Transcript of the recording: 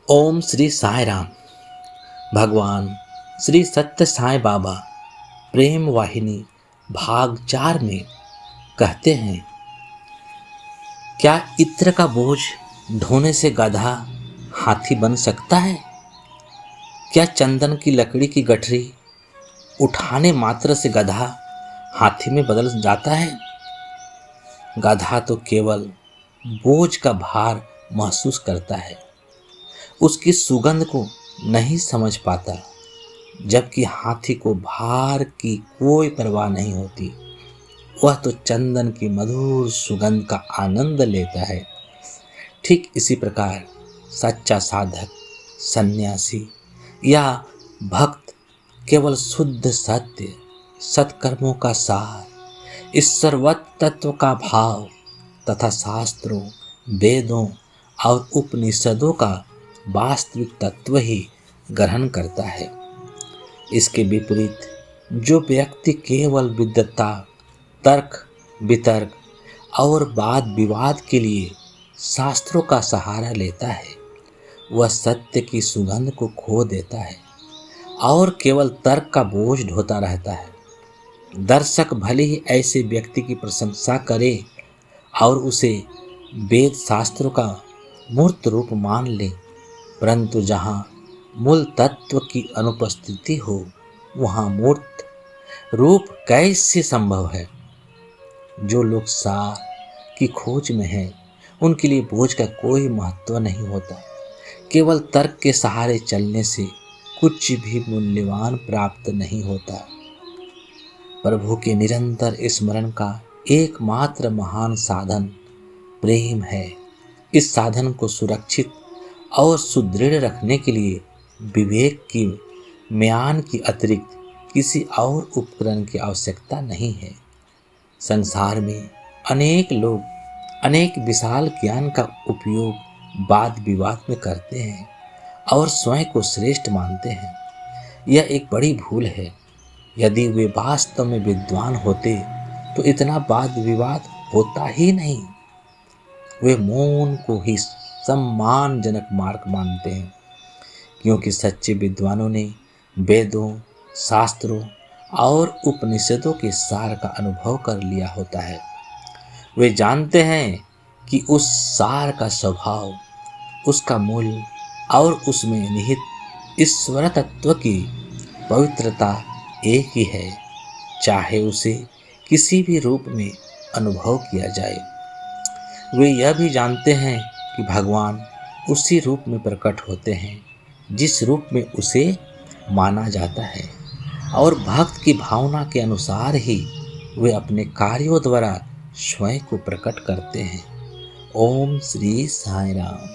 ओम श्री साई राम। भगवान श्री सत्य साई बाबा प्रेम वाहिनी भाग 4 में कहते हैं, क्या इत्र का बोझ ढोने से गधा हाथी बन सकता है? क्या चंदन की लकड़ी की गठरी उठाने मात्र से गधा हाथी में बदल जाता है? गधा तो केवल बोझ का भार महसूस करता है, उसकी सुगंध को नहीं समझ पाता, जबकि हाथी को भार की कोई परवाह नहीं होती। वह तो चंदन की मधुर सुगंध का आनंद लेता है। ठीक इसी प्रकार सच्चा साधक, सन्यासी या भक्त केवल शुद्ध सत्य, सत्कर्मों का सार, ईश्वरवत तत्व का भाव तथा शास्त्रों, वेदों और उपनिषदों का वास्तविक तत्व ही ग्रहण करता है। इसके विपरीत जो व्यक्ति केवल विद्वता, तर्क वितर्क और वाद विवाद के लिए शास्त्रों का सहारा लेता है, वह सत्य की सुगंध को खो देता है और केवल तर्क का बोझ ढोता रहता है। दर्शक भले ही ऐसे व्यक्ति की प्रशंसा करे और उसे वेद शास्त्रों का मूर्त रूप मान ले, परंतु जहाँ मूल तत्व की अनुपस्थिति हो, वहाँ मूर्त रूप कैसे संभव है? जो लोग सार की खोज में हैं, उनके लिए बोझ का कोई महत्व नहीं होता। केवल तर्क के सहारे चलने से कुछ भी मूल्यवान प्राप्त नहीं होता। प्रभु के निरंतर स्मरण का एकमात्र महान साधन प्रेम है। इस साधन को सुरक्षित और सुदृढ़ रखने के लिए विवेक की म्यान की अतिरिक्त किसी और उपकरण की आवश्यकता नहीं है। संसार में अनेक लोग अनेक विशाल ज्ञान का उपयोग वाद विवाद में करते हैं और स्वयं को श्रेष्ठ मानते हैं। यह एक बड़ी भूल है। यदि वे वास्तव में विद्वान होते तो इतना वाद विवाद होता ही नहीं। वे मौन को ही सम्मानजनक मार्ग मानते हैं, क्योंकि सच्चे विद्वानों ने वेदों, शास्त्रों और उपनिषदों के सार का अनुभव कर लिया होता है। वे जानते हैं कि उस सार का स्वभाव, उसका मूल्य और उसमें निहित ईश्वर तत्व की पवित्रता एक ही है, चाहे उसे किसी भी रूप में अनुभव किया जाए। वे यह भी जानते हैं कि भगवान उसी रूप में प्रकट होते हैं जिस रूप में उसे माना जाता है, और भक्त की भावना के अनुसार ही वे अपने कार्यों द्वारा स्वयं को प्रकट करते हैं। ओम श्री साई राम।